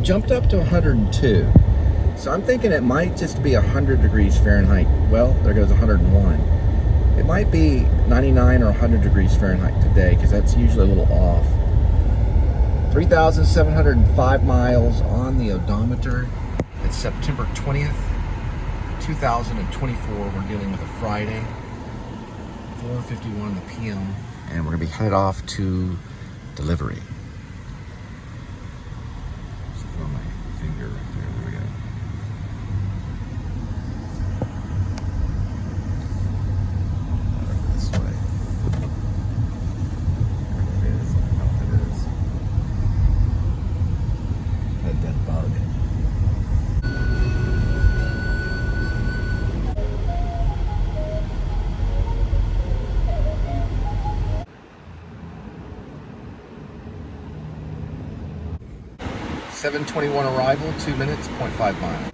jumped up to 102. So I'm thinking it might just be 100 degrees Fahrenheit. Well, there goes 101. It might be 99 or 100 degrees Fahrenheit today, because that's usually a little off. 3,705 miles on the odometer. It's September 20th, 2024. We're dealing with a Friday, 4:51 in the p.m. And we're gonna be headed off to delivery. Just throw my finger right there. There we go. Over this way. There it is. I don't know what it is. A dead bug. .721 arrival, 2 minutes, 0.5 miles.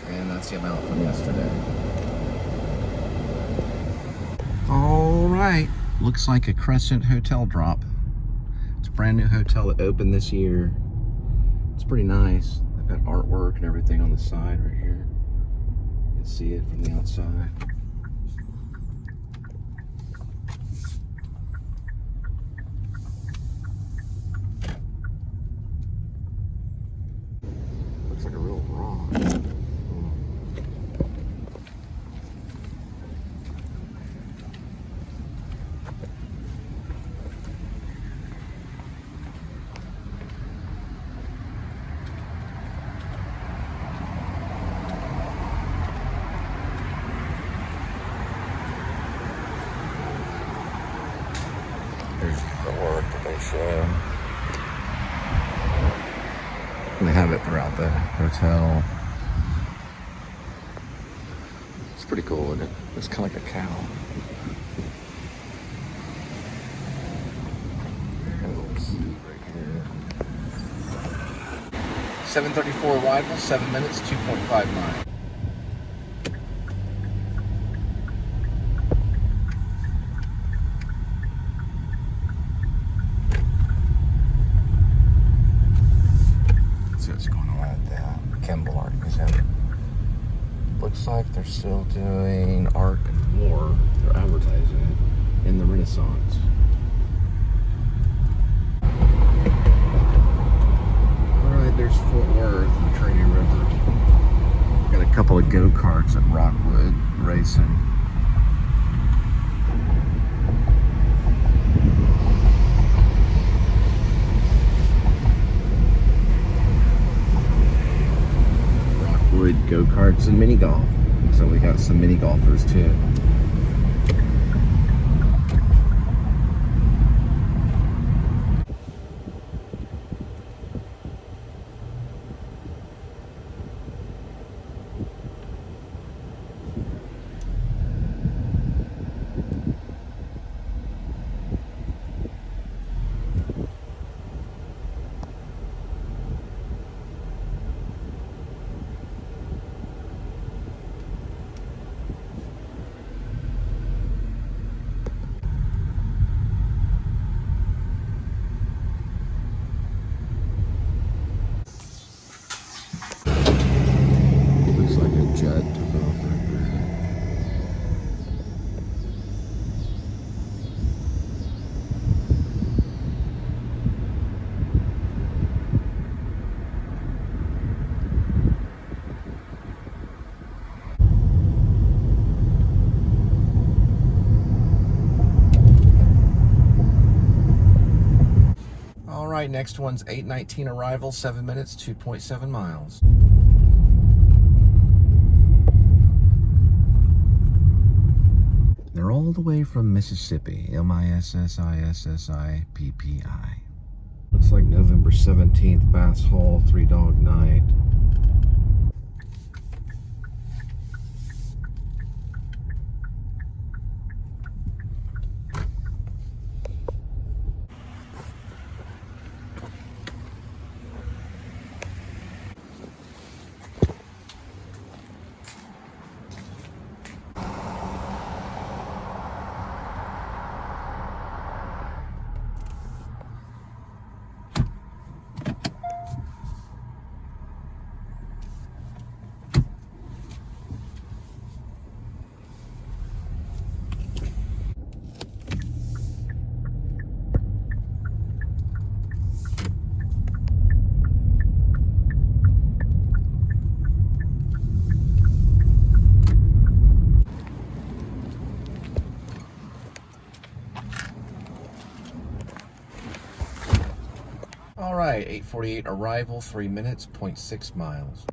And that's the amount from yesterday. All right, looks like a Crescent hotel drop. It's a brand new hotel that opened this year. It's pretty nice. They've got artwork and everything on the side right here. You can see it from the outside. Looks like a real rock. There's the work that they show. And they have it throughout the hotel. It's pretty cool, isn't it? It's kind of like a cow. Got a little key right here. 7:34 arrival, 7 minutes, 2.5 miles. Looks like they're still doing art and war. They're advertising it in the Renaissance. Alright, there's Fort Worth, the Trinity River. Got a couple of go-karts at Rockwood racing. Go-karts and mini golf. So we got some mini golfers too. Alright, next one's 8:19 arrival, 7 minutes, 2.7 miles. They're all the way from Mississippi, Mississippi. Looks like November 17th, Bass Hall, 3 Dog Night. All right, 8:48 arrival, 3 minutes, 0.6 miles.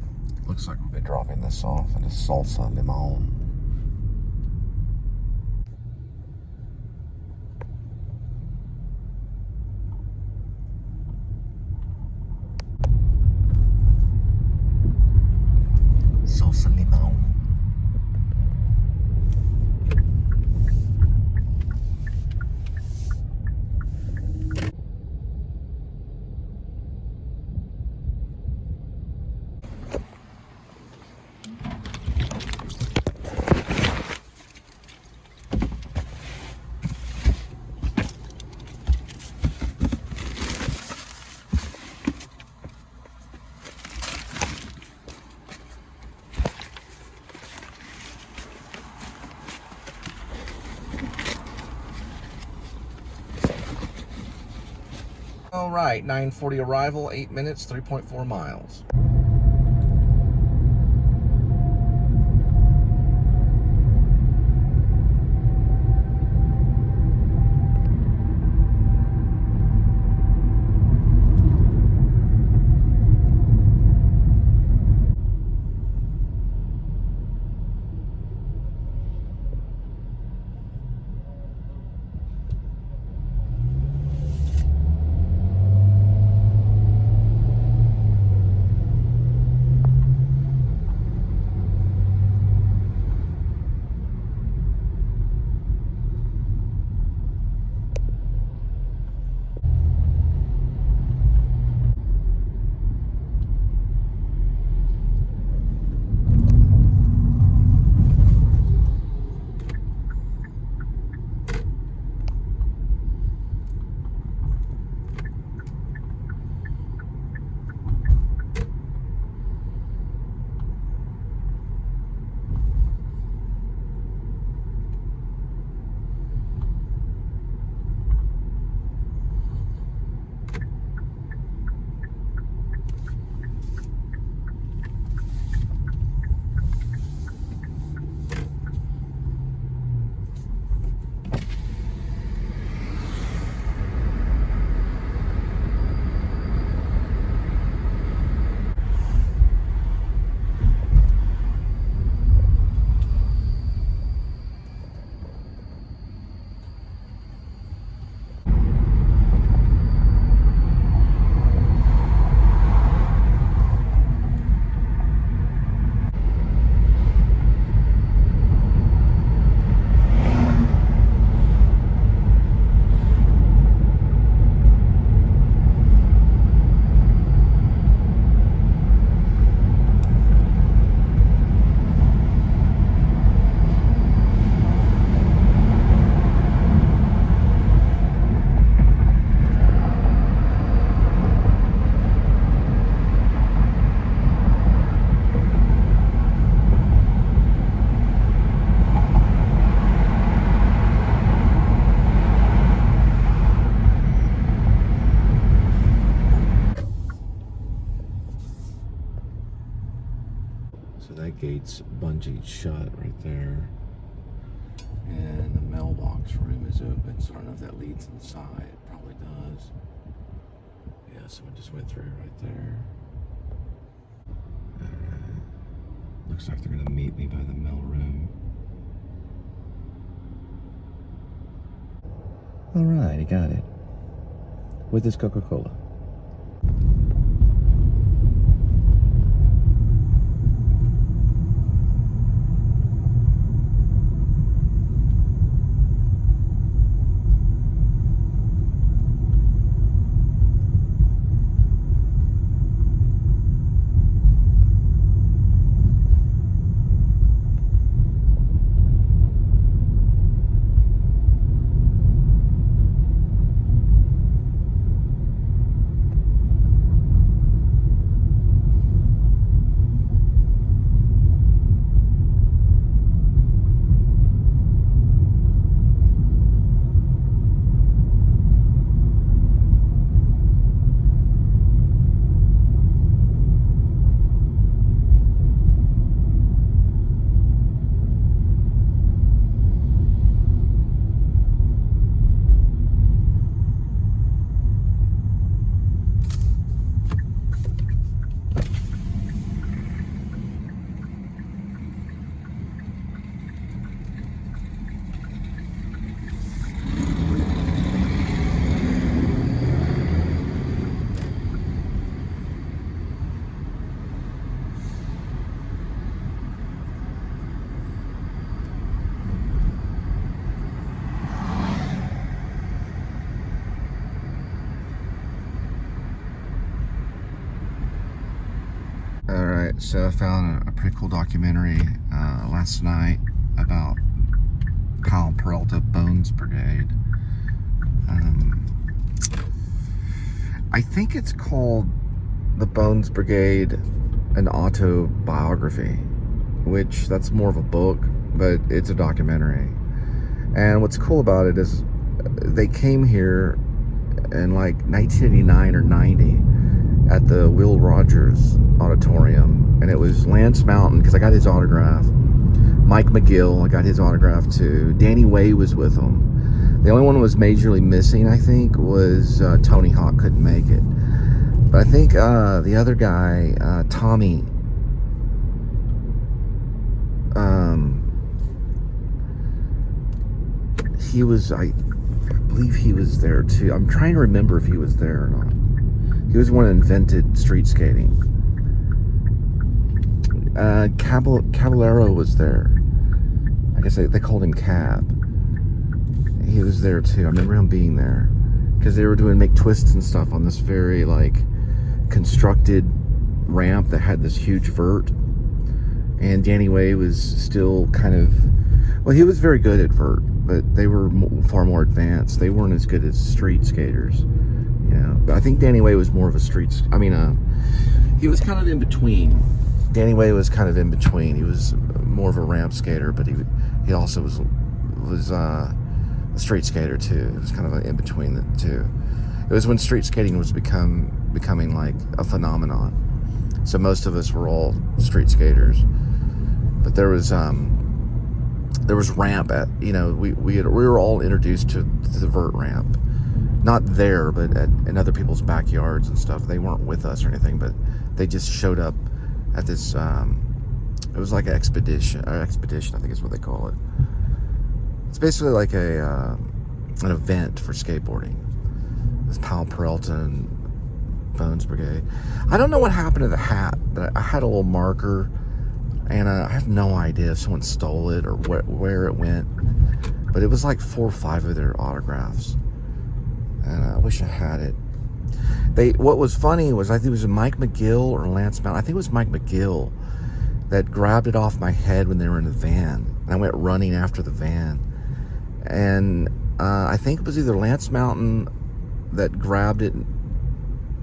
Looks like we'll be dropping this off at a Salsa Limon. Salsa Limon. All right, 9:40 arrival, 8 minutes, 3.4 miles. So that gate's bungeed shut right there. And the mailbox room is open, so I don't know if that leads inside. It probably does. Yeah, someone just went through right there. Looks like they're gonna meet me by the mail room. All right, I got it. With this Coca-Cola. Alright, so I found a pretty cool documentary last night about Kyle Peralta Bones Brigade. I think it's called The Bones Brigade, an autobiography, which that's more of a book, but it's a documentary. And what's cool about it is they came here in like 1989 or 90 at the Will Rogers Auditorium, and it was Lance Mountain, because I got his autograph. Mike McGill, I got his autograph too. Danny Way was with them. The only one who was majorly missing, I think, was Tony Hawk couldn't make it. But I think the other guy, Tommy, he was, I believe he was there too. I'm trying to remember if he was there or not. He was the one that invented street skating. Caballero was there. I guess they called him Cab. He was there too. I remember him being there because they were doing make twists and stuff on this very like constructed ramp that had this huge vert. And Danny Way was still kind of, well, he was very good at vert, but they were far more advanced. They weren't as good as street skaters. But I think Danny Way was more of a he was kind of in between. Danny Way was kind of in between. He was more of a ramp skater, but he also was a street skater too. It was kind of in between the two. It was when street skating was becoming like a phenomenon. So most of us were all street skaters, but there was ramp at, we were all introduced to the vert ramp. Not there, but in other people's backyards and stuff. They weren't with us or anything, but they just showed up at this, it was like an expedition, I think is what they call it. It's basically like an event for skateboarding. This Kyle Peralta and Bones Brigade. I don't know what happened to the hat, but I had a little marker, and I have no idea if someone stole it or where it went, but it was like 4 or 5 of their autographs. And I wish I had it. What was funny was, I think it was Mike McGill or Lance Mountain. I think it was Mike McGill that grabbed it off my head when they were in the van. And I went running after the van. And I think it was either Lance Mountain that grabbed it.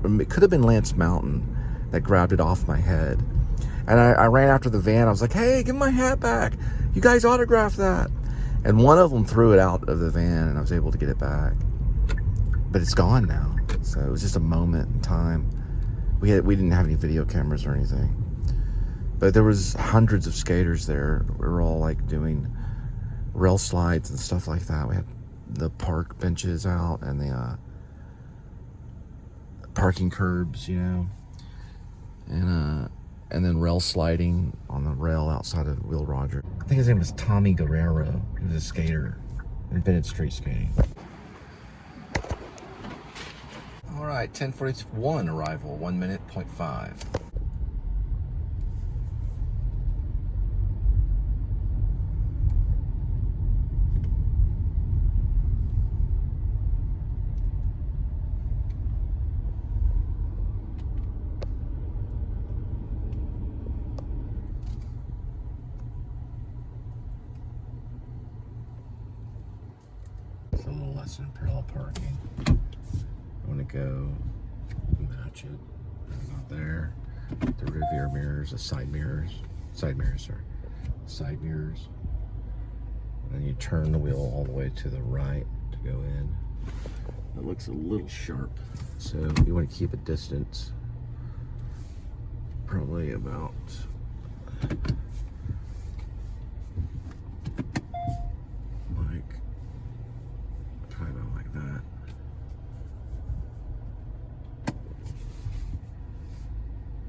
It could have been Lance Mountain that grabbed it off my head. And I ran after the van. I was like, hey, give my hat back. You guys autographed that. And one of them threw it out of the van, and I was able to get it back. But it's gone now. So it was just a moment in time. We didn't have any video cameras or anything. But there was hundreds of skaters there. We were all like doing rail slides and stuff like that. We had the park benches out and the parking curbs, and then rail sliding on the rail outside of Will Rogers. I think his name was Tommy Guerrero. He was a skater. He invented street skating. All right, 10:41 arrival, 1 minute, 0.5. It's a little less than parallel parking. I'm gonna go match it. Not there. The rear mirrors, the side mirrors. Side mirrors. And then you turn the wheel all the way to the right to go in. It looks a little sharp, so you want to keep a distance. Probably about like that.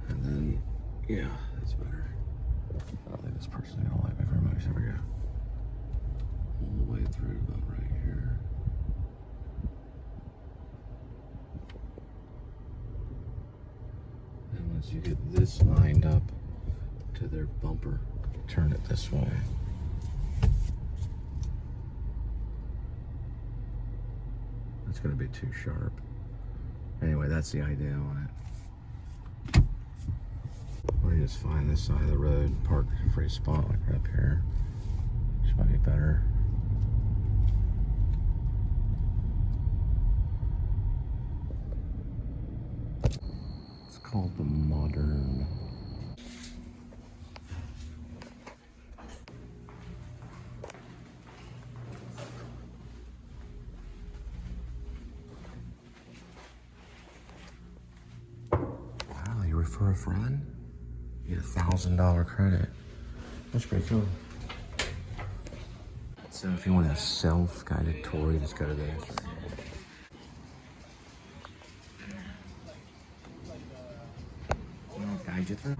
And then, yeah, that's better. I don't think this person's gonna like me very much. There we go. All the way through about right here. And once you get this lined up to their bumper, turn it this way. It's gonna be too sharp. Anyway, that's the idea on it. What do you just find this side of the road, park a free spot like right up here. Which might be better. It's called the Moderne. Wow, you refer a friend? You get $1,000 credit. That's pretty cool. So if you want a self-guided tour, you just go to this. I'll guide you through.